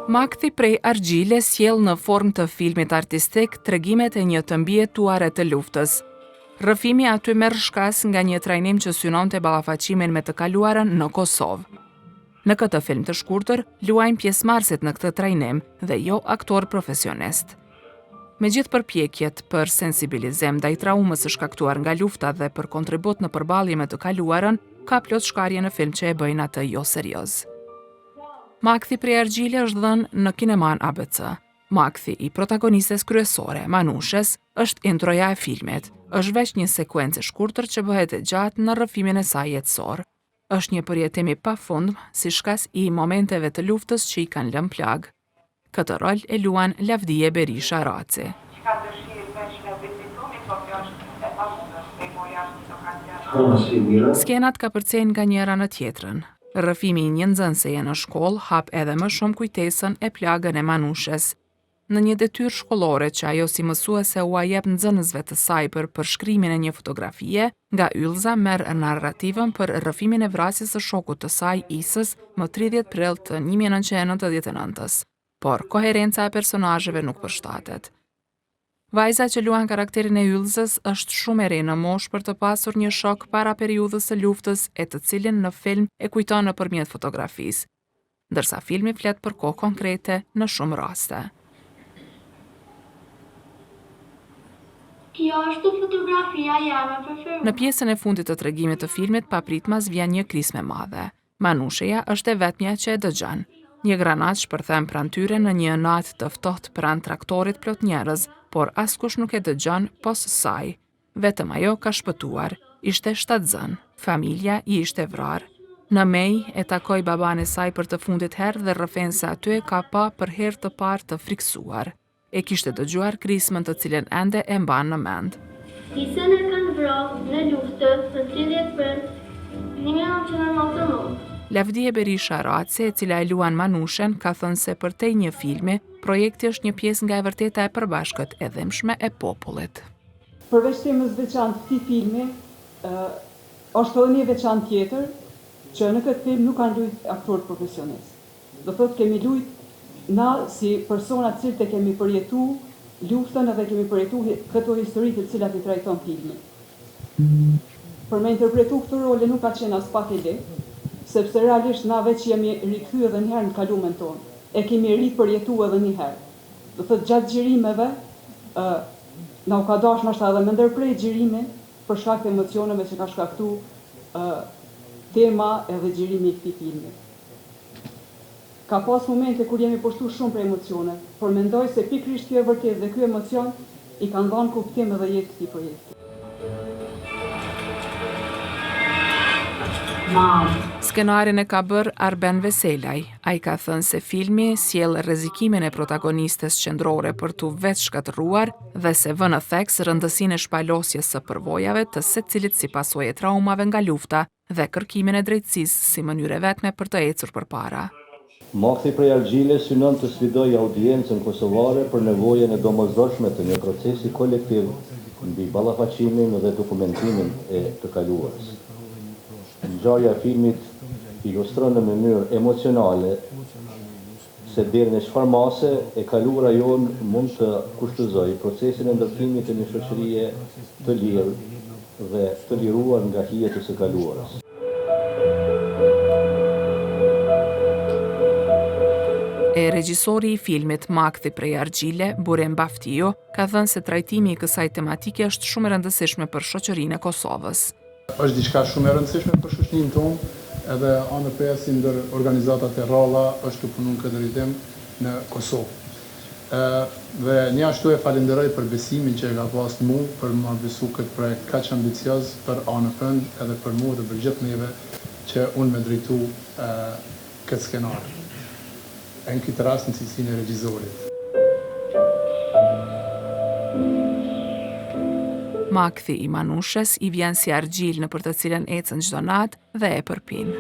Makthi prej argjile sjell në formë të filmit artistik tregimet e një të mbijetuare të luftës. Rrëfimi aty merr shkas nga një trajnim që synonte ballafaqimin me të kaluarën në Kosovë. Në këtë film të shkurtër, luajnë pjesëmarrësit në këtë trajnim dhe jo aktor profesionist. Me gjithë përpjekjet për sensibilizim ndaj traumës së shkaktuar nga lufta dhe për kontribut në përballje me të kaluarën, ka plot shkarje në film që e bëjnë atë jo serioz. Makthi prej argjile është dhënë në Kineman ABC. Makthi i protagonistes kryesore, Manushes, është introja e filmit. Është veç një sekuencë e shkurtër që bëhet e gjatë në rrëfimin e saj jetësor. Është një përjetim i pafundm si shkas i momenteve të luftës që i kanë lënë plag. Këtë rol e luan Lavdije Berisha Raci. Skenat ka përcejnë nga njëra në tjetrën. Rrëfimi i një nxënëseje në shkollë hap edhe më shumë kujtesën e plagën e Manushes. Në një detyrë shkollore që ajo si mësuese ua jep nxënësve të saj për përshkrimin e një fotografie, nga Ylza merr narrativën për rrëfimin e vrasjes së shokut të saj Isës më 30 prill të 1999-s, por koherenca e personazheve nuk përshtatet. Vajza që luan karakterin e Ylzës është shumë e re në moshë për të pasur një shok para periudhës së luftës e të cilin në film e kujton nëpërmjet fotografisë, ndërsa filmi flet për kohë konkrete në shumë raste. Kjo është fotografia jame preferuar. Në pjesën e fundit të tregimit të filmit papritmas vjen një krisme madhe. Manusheja është e vetmja që e dëgjon. Një granat shpërthen pranë tyre në një natë të ftohtë pranë traktorit plot njerëz, por askush nuk e dëgjon pos saj. Vetëm ajo ka shpëtuar. Ishte shtatzën. Familja i ishte vrarë. Në mej e takoi baban e saj për të fundit herë dhe rrëfense aty e ka pa për herë të parë të friksuar. E kishte dëgjuar krismën të cilën ende e mban në mend. Isën e kanë vrarë në luftë në 30 prill 1999. Lavdije Berisha Raci, e cila e luan Manushen, ka thënë se përtej një filmi, projekti është një pjesë nga e vërteta e përbashkët e dhimbshme e popullit. Përveç temës veçantë të këtij filmi, është edhe një veçantë tjetër që në këtë film nuk kanë luajtur aktorë profesionistë. Do thotë kemi luajtur na si persona të cilët e kemi përjetu luftën edhe kemi përjetu këto histori të cilat i trajton filmi. Për me interpretu këtë role nuk ka qenë as pak e lehtë, sepse realisht na veç jemi rikthyer edhe një herë në kalumen tonë. E kemi ripërjetu edhe një herë. Do thotë gjatë xhirimeve na u ka dashur ndoshta edhe me ndërprej xhirimin për shkak të emocioneve që ka shkaktuar tema edhe xhirimi i këtij filmi. Ka pas momente kur jemi poshtu shumë për emocione, por mendoj se pikërisht kjo e vërtet dhe ky emocion i kanë dhënë kuptim edhe jetë këtij projekti. Skenarin e ka bërë Arben Veselaj. Ai ka thënë se filmi sjell rrezikimin e protagonistes qendrore për t'u vetë shkatërruar dhe se vën në theks rëndësinë e shpalosjes së përvojave të secilit si pasojë e traumave nga lufta dhe kërkimin e drejtësisë si mënyrë vetme për të ecur përpara. Makthi prej argjile synon të sfidojë audiencën kosovare për nevojën e domosdoshme të një procesi kolektiv mbi ballafaqimin dhe dokumentimin e të kaluarës. Ngjarja e filmit ilustron në mënyrë emocionale se deri në çfarë mase e kaluara jonë mund të kushtozojë procesin e ndërtimit të një shoqërie të lirë dhe të liruar nga hijet e së kaluarës. E regjisori i filmit Makthi prej argjile, Burim Baftio, ka thënë se trajtimi i kësaj tematike është shumë e rëndësishme për shoqërinë e Kosovës. Është diçka shumë e rëndësishme për shoqërinë tonë, edhe ANP si ndër organizatat e rralla është të punuar këtë rritim në Kosovë. Dhe një ashtu e falenderoj për besimin që e ka pas mu për më besu këtë projekt kaq ambicioz për ANP-n edhe për mua dhe për gjithë neve që unë me drejtu këtë skenar. Në këtë rast në cilësinë e regjisorit. Makthi i Manushes i vjen si argjil në për të cilën ecën çdo natë dhe e përpin.